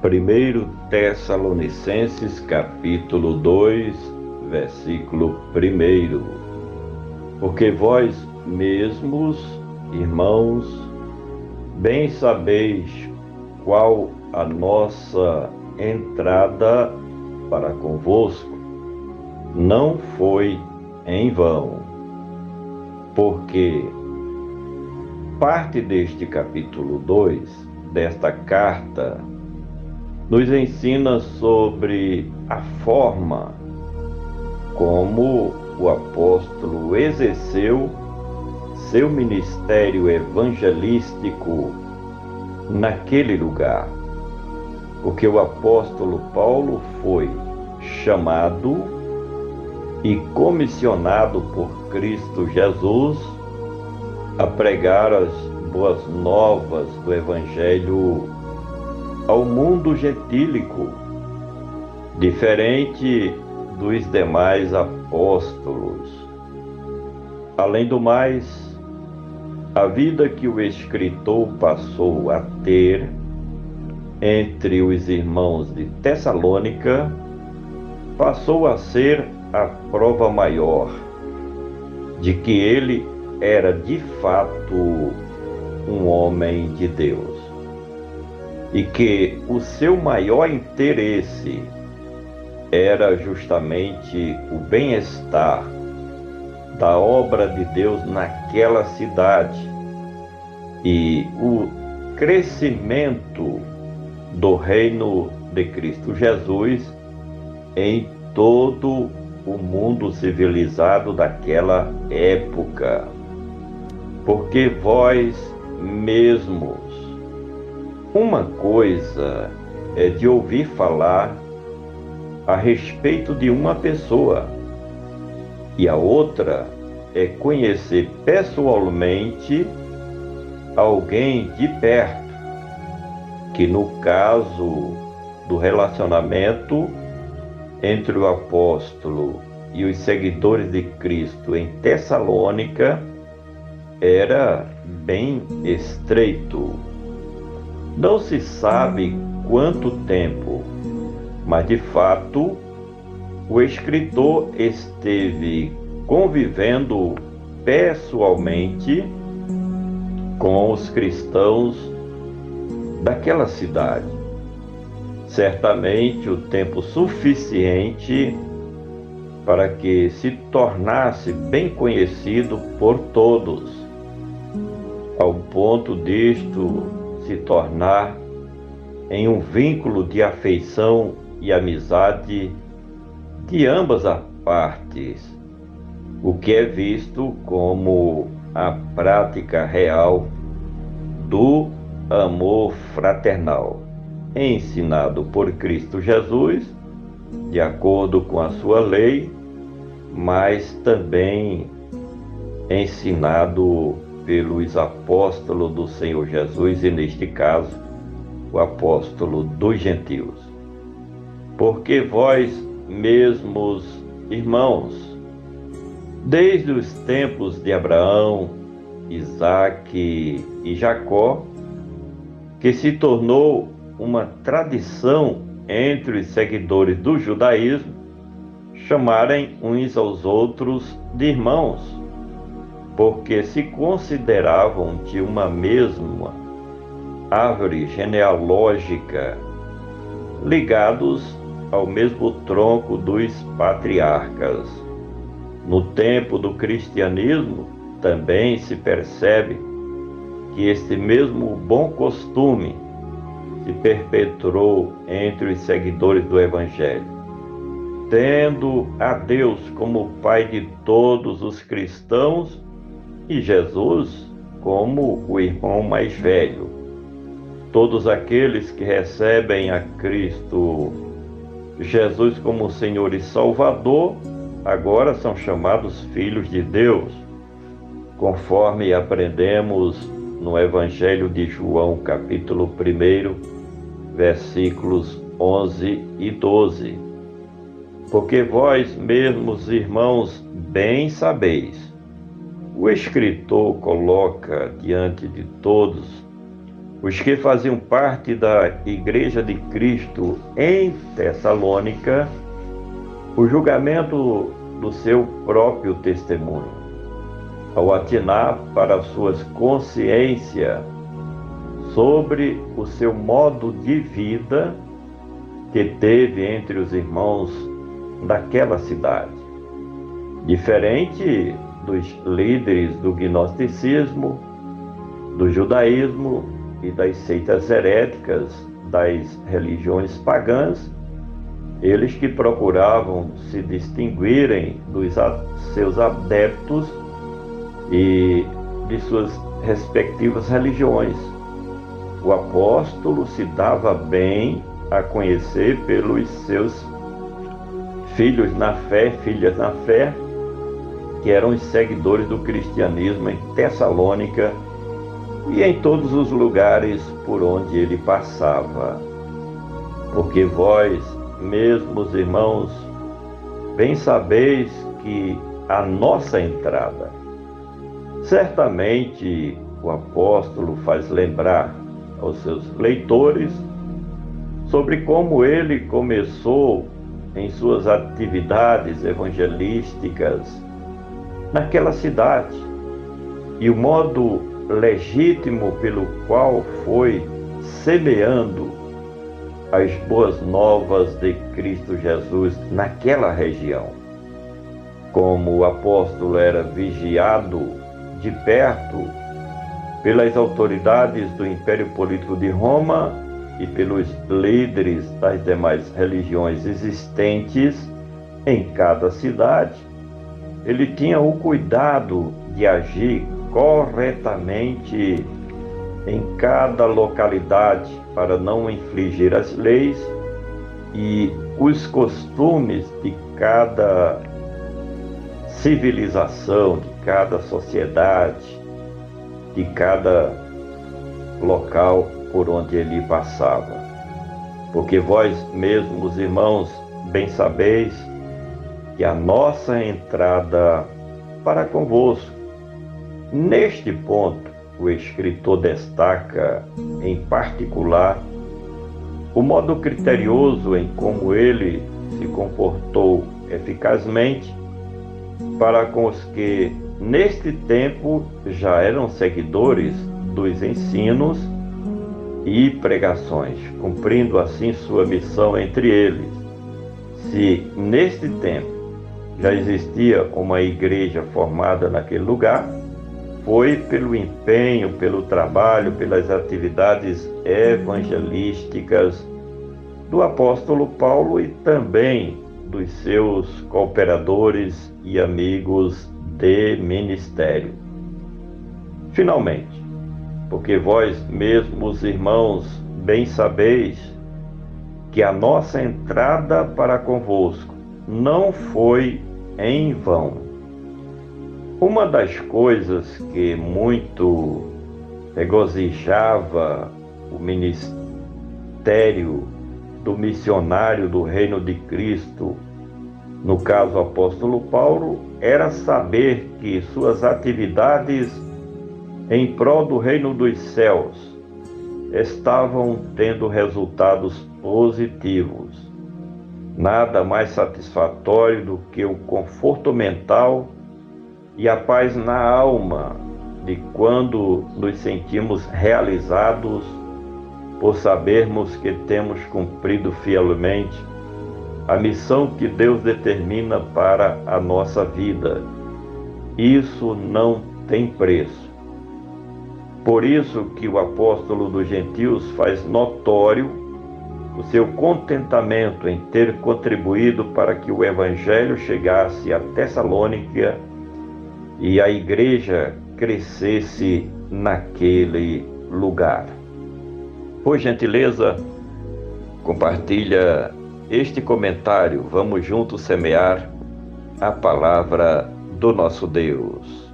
Primeiro Tessalonicenses, capítulo 2, versículo 1. Porque vós mesmos, irmãos, bem sabeis qual a nossa entrada para convosco não foi em vão, porque parte deste capítulo 2 desta carta nos ensina sobre a forma como o apóstolo exerceu seu ministério evangelístico naquele lugar. Porque o apóstolo Paulo foi chamado e comissionado por Cristo Jesus a pregar as boas novas do Evangelho ao mundo gentílico, diferente dos demais apóstolos. Além do mais, a vida que o escritor passou a ter entre os irmãos de Tessalônica passou a ser a prova maior de que ele era de fato um homem de Deus e que o seu maior interesse era justamente o bem-estar da obra de Deus naquela cidade e o crescimento do reino de Cristo Jesus em todo o mundo civilizado daquela época. Porque vós mesmos, uma coisa é de ouvir falar a respeito de uma pessoa e a outra é conhecer pessoalmente alguém de perto, que no caso do relacionamento entre o apóstolo e os seguidores de Cristo em Tessalônica era bem estreito. Não se sabe quanto tempo, mas de fato o escritor esteve convivendo pessoalmente com os cristãos daquela cidade. Certamente o tempo suficiente para que se tornasse bem conhecido por todos, ao ponto disto se tornar em um vínculo de afeição e amizade de ambas as partes, o que é visto como a prática real do amor fraternal, ensinado por Cristo Jesus, de acordo com a sua lei, mas também ensinado pelos apóstolos do Senhor Jesus, e neste caso, o apóstolo dos gentios. Porque vós mesmos, irmãos, desde os tempos de Abraão, Isaque e Jacó, que se tornou uma tradição entre os seguidores do judaísmo, chamarem uns aos outros de irmãos, porque se consideravam de uma mesma árvore genealógica, ligados ao mesmo tronco dos patriarcas. No tempo do cristianismo, também se percebe que este mesmo bom costume se perpetuou entre os seguidores do Evangelho, tendo a Deus como Pai de todos os cristãos e Jesus como o irmão mais velho. Todos aqueles que recebem a Cristo Jesus como Senhor e Salvador, agora são chamados filhos de Deus, conforme aprendemos no Evangelho de João, capítulo 1, versículos 11 e 12. Porque vós mesmos, irmãos, bem sabeis, o escritor coloca diante de todos Os que faziam parte da Igreja de Cristo em Tessalônica, o julgamento do seu próprio testemunho, ao atinar para suas consciências sobre o seu modo de vida que teve entre os irmãos daquela cidade. Diferente dos líderes do gnosticismo, do judaísmo e das seitas heréticas das religiões pagãs, eles que procuravam se distinguirem dos seus adeptos e de suas respectivas religiões. O apóstolo se dava bem a conhecer pelos seus filhos na fé, filhas na fé, que eram os seguidores do cristianismo em Tessalônica e em todos os lugares por onde ele passava. Porque vós mesmos, irmãos, bem sabeis que a nossa entrada, certamente o apóstolo faz lembrar aos seus leitores sobre como ele começou em suas atividades evangelísticas naquela cidade e o modo legítimo pelo qual foi semeando as boas novas de Cristo Jesus naquela região. Como o apóstolo era vigiado de perto pelas autoridades do Império Político de Roma e pelos líderes das demais religiões existentes em cada cidade, ele tinha o cuidado de agir corretamente em cada localidade para não infringir as leis e os costumes de cada civilização, de cada sociedade, de cada local por onde ele passava. Porque vós mesmos, irmãos, bem sabeis que a nossa entrada para convosco. Neste ponto, o escritor destaca, em particular, o modo criterioso em como ele se comportou eficazmente para com os que, neste tempo, já eram seguidores dos ensinos e pregações, cumprindo assim sua missão entre eles. Se, neste tempo, já existia uma igreja formada naquele lugar, foi pelo empenho, pelo trabalho, pelas atividades evangelísticas do apóstolo Paulo e também dos seus cooperadores e amigos de ministério. Finalmente, porque vós mesmos, irmãos, bem sabeis que a nossa entrada para convosco não foi em vão. Uma das coisas que muito regozijava o ministério do missionário do Reino de Cristo, no caso o apóstolo Paulo, era saber que suas atividades em prol do Reino dos Céus estavam tendo resultados positivos. Nada mais satisfatório do que o conforto mental e a paz na alma de quando nos sentimos realizados por sabermos que temos cumprido fielmente a missão que Deus determina para a nossa vida. Isso não tem preço. Por isso que o apóstolo dos gentios faz notório o seu contentamento em ter contribuído para que o evangelho chegasse a Tessalônica e a igreja crescesse naquele lugar. Por gentileza, compartilha este comentário. Vamos juntos semear a palavra do nosso Deus.